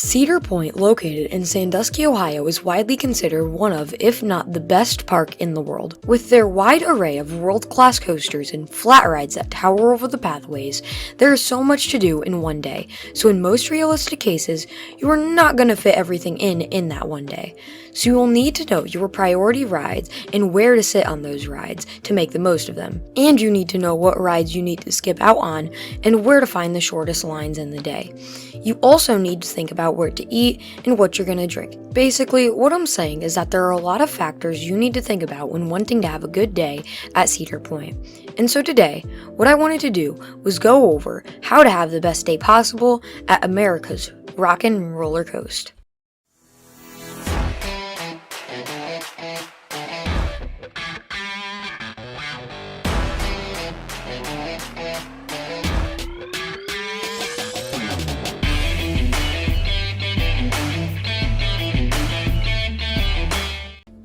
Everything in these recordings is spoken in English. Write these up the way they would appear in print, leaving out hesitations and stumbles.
Cedar Point, located in Sandusky, Ohio, is widely considered one of, if not the best park in the world. With their wide array of world-class coasters and flat rides that tower over the pathways, there is so much to do in one day, so in most realistic cases, you are not going to fit everything in that one day. So you will need to know your priority rides and where to sit on those rides to make the most of them. And you need to know what rides you need to skip out on and where to find the shortest lines in the day. You also need to think about where to eat and what you're going to drink. Basically, what I'm saying is that there are a lot of factors you need to think about when wanting to have a good day at Cedar Point. And so today, what I wanted to do was go over how to have the best day possible at America's Rockin' Roller Coaster.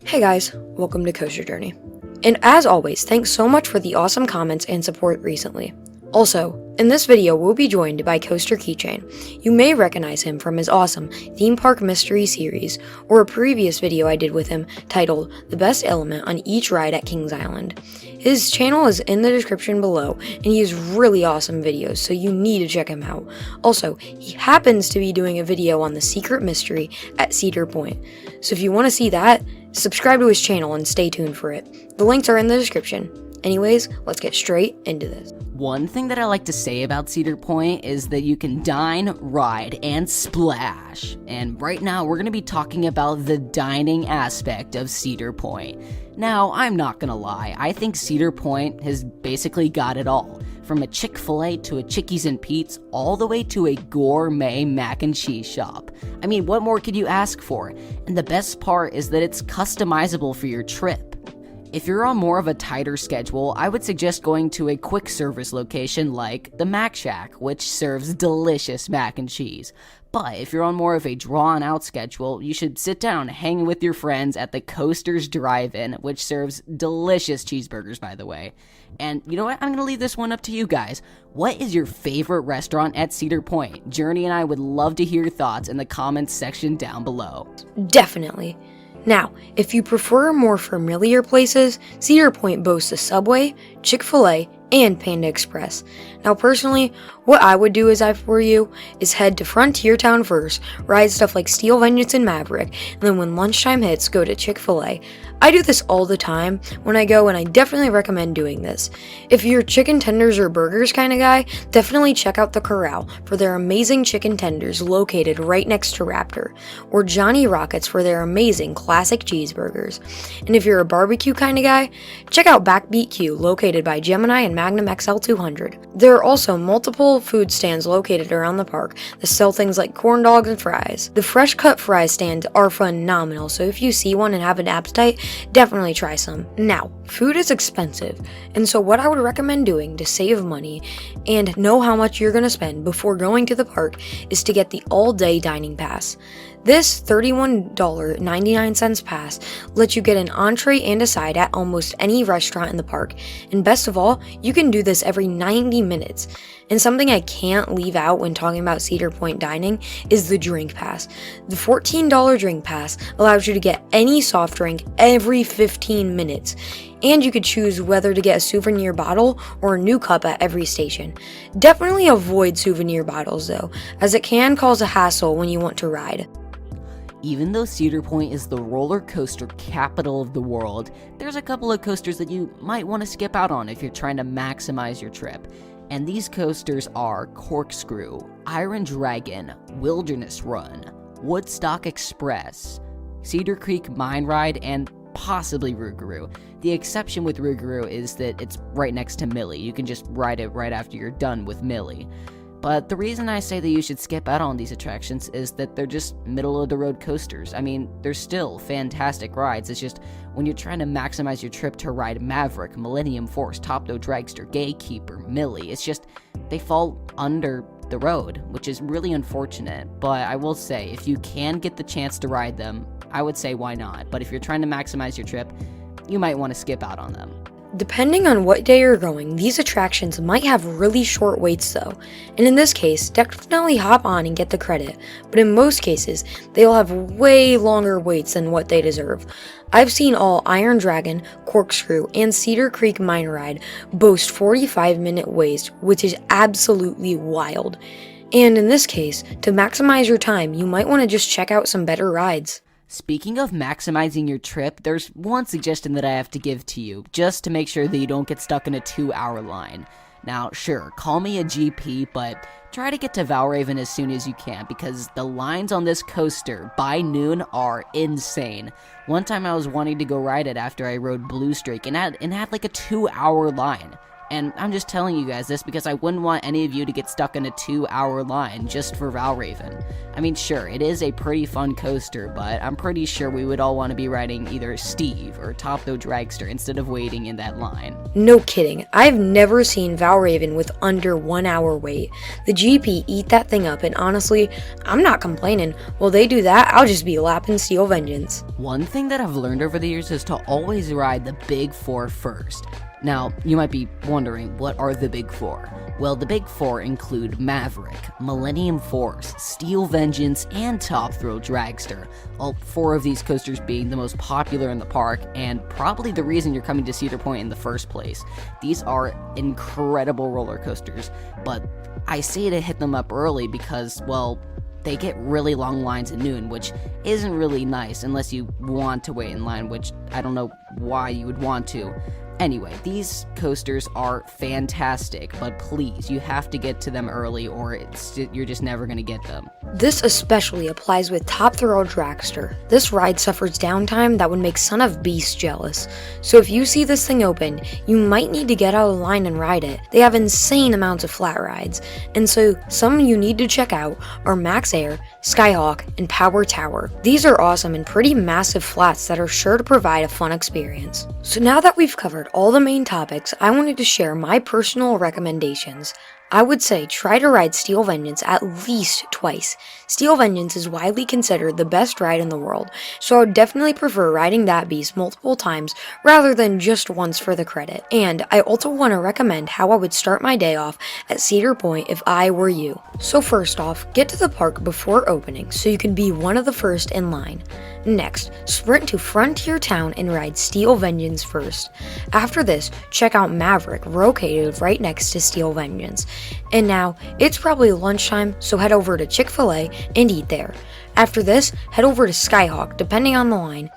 Hey guys, welcome to Coaster Journey. And as always, thanks so much for the awesome comments and support recently. Also, in this video, we'll be joined by Coaster Keychain. You may recognize him from his awesome Theme Park Mystery series, or a previous video I did with him titled The Best Element on Each Ride at Kings Island. His channel is in the description below, and he has really awesome videos, so you need to check him out. Also, he happens to be doing a video on the secret mystery at Cedar Point, so if you want to see that, subscribe to his channel and stay tuned for it. The links are in the description. Anyways, let's get straight into this. One thing that I like to say about Cedar Point is that you can dine, ride, and splash. And right now we're going to be talking about the dining aspect of Cedar Point. Now, I'm not going to lie, I think Cedar Point has basically got it all. From a Chick-fil-A to a Chickies and Pete's, all the way to a gourmet mac and cheese shop. I mean, what more could you ask for? And the best part is that it's customizable for your trip. If you're on more of a tighter schedule, I would suggest going to a quick service location like the Mac Shack, which serves delicious mac and cheese. But if you're on more of a drawn-out schedule, you should sit down hanging with your friends at the Coasters Drive-In, which serves delicious cheeseburgers, by the way. And you know what? I'm going to leave this one up to you guys. What is your favorite restaurant at Cedar Point? Journey and I would love to hear your thoughts in the comments section down below. Definitely. Now, if you prefer more familiar places, Cedar Point boasts a Subway, Chick-fil-A, and Panda Express. Now personally, what I would do for you is head to Frontier Town first, ride stuff like Steel Vengeance and Maverick, and then when lunchtime hits, go to Chick-fil-A. I do this all the time when I go, and I definitely recommend doing this. If you're chicken tenders or burgers kind of guy, definitely check out the Corral for their amazing chicken tenders located right next to Raptor, or Johnny Rockets for their amazing classic cheeseburgers. And if you're a barbecue kind of guy, check out Backbeat Q located by Gemini and Magnum XL 200. There are also multiple food stands located around the park that sell things like corn dogs and fries. The fresh cut fry stands are phenomenal, so if you see one and have an appetite, definitely try some. Now, food is expensive, and so what I would recommend doing to save money and know how much you're going to spend before going to the park is to get the all-day dining pass. This $31.99 pass lets you get an entree and a side at almost any restaurant in the park, and best of all, you can do this every 90 minutes. And something I can't leave out when talking about Cedar Point dining is the drink pass. The $14 drink pass allows you to get any soft drink every 15 minutes, and you could choose whether to get a souvenir bottle or a new cup at every station. Definitely avoid souvenir bottles though, as it can cause a hassle when you want to ride. Even though Cedar Point is the roller coaster capital of the world, there's a couple of coasters that you might want to skip out on if you're trying to maximize your trip. And these coasters are Corkscrew, Iron Dragon, Wilderness Run, Woodstock Express, Cedar Creek Mine Ride, and possibly Rougarou. The exception with Rougarou is that it's right next to Millie. You can just ride it right after you're done with Millie. But the reason I say that you should skip out on these attractions is that they're just middle-of-the-road coasters. I mean, they're still fantastic rides. It's just when you're trying to maximize your trip to ride Maverick, Millennium Force, Top Doe Dragster, Gatekeeper, Millie, it's just they fall under the road, which is really unfortunate. But I will say, if you can get the chance to ride them, I would say why not. But if you're trying to maximize your trip, you might want to skip out on them. Depending on what day you're going, these attractions might have really short waits though, and in this case, definitely hop on and get the credit, but in most cases, they'll have way longer waits than what they deserve. I've seen all Iron Dragon, Corkscrew, and Cedar Creek Mine Ride boast 45-minute waits, which is absolutely wild. And in this case, to maximize your time, you might want to just check out some better rides. Speaking of maximizing your trip, there's one suggestion that I have to give to you, just to make sure that you don't get stuck in a 2-hour line. Now, sure, call me a GP, but try to get to Valraven as soon as you can, because the lines on this coaster by noon are insane. One time I was wanting to go ride it after I rode Blue Streak, and had like a 2-hour line. And I'm just telling you guys this because I wouldn't want any of you to get stuck in a 2-hour line just for Valraven. I mean, sure, it is a pretty fun coaster, but I'm pretty sure we would all want to be riding either Steve or Top Throw Dragster instead of waiting in that line. No kidding, I've never seen Valraven with under 1 hour wait. The GP eat that thing up, and honestly, I'm not complaining. While they do that, I'll just be lapping Steel Vengeance. One thing that I've learned over the years is to always ride the big four first. Now, you might be wondering, what are the big four? Well, the big four include Maverick, Millennium Force, Steel Vengeance, and Top Throw Dragster. All 4 of these coasters being the most popular in the park, and probably the reason you're coming to Cedar Point in the first place. These are incredible roller coasters, but I say to hit them up early because, well, they get really long lines at noon, which isn't really nice unless you want to wait in line, which I don't know why you would want to. Anyway, these coasters are fantastic, but please, you have to get to them early or you're just never going to get them. This especially applies with Top Throw Dragster. This ride suffers downtime that would make Son of Beast jealous. So if you see this thing open, you might need to get out of line and ride it. They have insane amounts of flat rides, and so some you need to check out are Max Air, Skyhawk, and Power Tower. These are awesome and pretty massive flats that are sure to provide a fun experience. So now that we've covered all the main topics, I wanted to share my personal recommendations. I would say try to ride Steel Vengeance at least twice. Steel Vengeance is widely considered the best ride in the world, so I would definitely prefer riding that beast multiple times rather than just once for the credit. And I also want to recommend how I would start my day off at Cedar Point if I were you. So first off, get to the park before opening so you can be one of the first in line. Next, sprint to Frontier Town and ride Steel Vengeance first. After this, check out Maverick, located right next to Steel Vengeance. And now, it's probably lunchtime, so head over to Chick-fil-A and eat there. After this, head over to Skyhawk, depending on the line,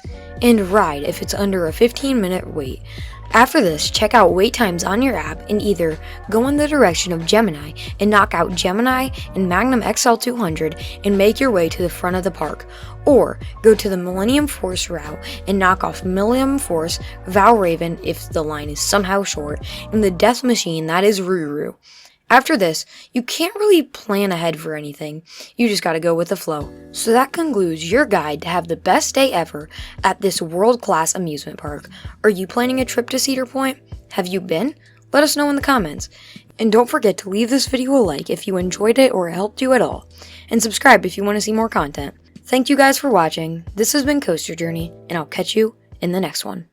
and ride if it's under a 15-minute wait. After this, check out wait times on your app and either go in the direction of Gemini and knock out Gemini and Magnum XL200 and make your way to the front of the park, or go to the Millennium Force route and knock off Millennium Force, Valraven if the line is somehow short, and the Death Machine that is Ruru. After this, you can't really plan ahead for anything, you just gotta go with the flow. So that concludes your guide to have the best day ever at this world-class amusement park. Are you planning a trip to Cedar Point? Have you been? Let us know in the comments. And don't forget to leave this video a like if you enjoyed it or it helped you at all. And subscribe if you want to see more content. Thank you guys for watching, this has been Coaster Journey, and I'll catch you in the next one.